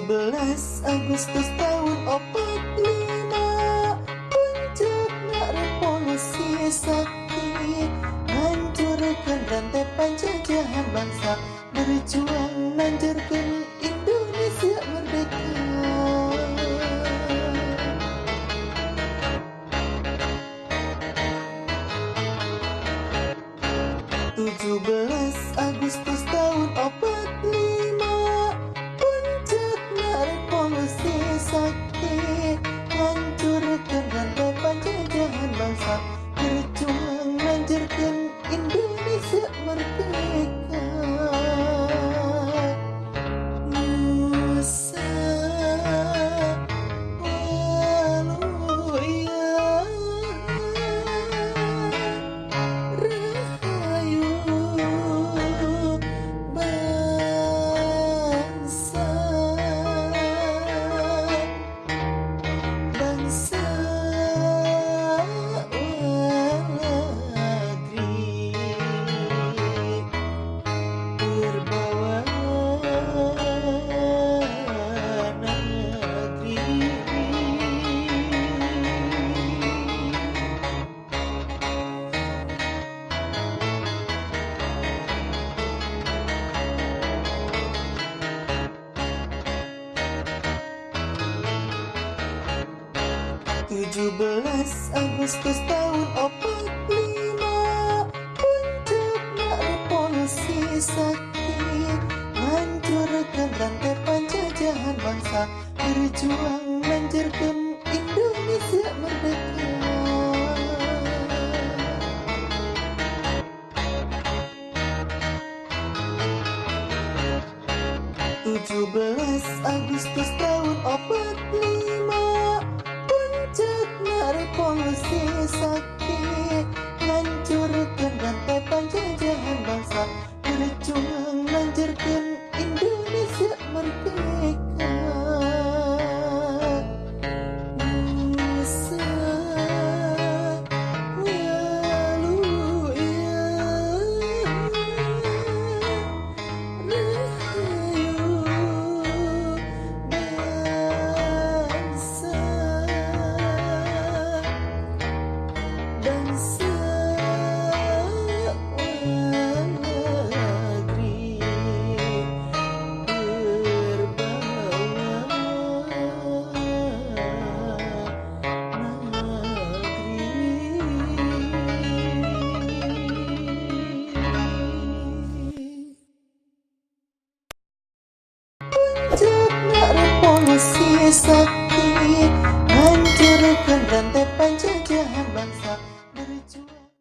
Agustus tahun 45, puncakna revolusi sakti, hancurkan rantai penjajahan bangsa, berjuang nanjurkan Indonesia merdeka. 17 Agustus tahun 45, puncakna revolusi sakti, hancurkan rantai penjajahan bangsa, berjuang lanjutkan Indonesia merdeka. Nusa Waluya Rahayu, bangsa bangsa negeri berbawa negeri. 17 Agustus tahun 45, puncakna revolusi sakti, hancurkan rantai penjajahan bangsa, berjuang lanjutkan Indonesia merdeka. 17 Agustus tahun 45, puncakna revolusi sakti, hancurkan rantai penjajahan bangsa, berjuang lanjutkan Indonesia merdeka. Nusa Waluya Rahayu, bangsa bangsa negeri berbawa negeri. Puncakna revolusi sakti,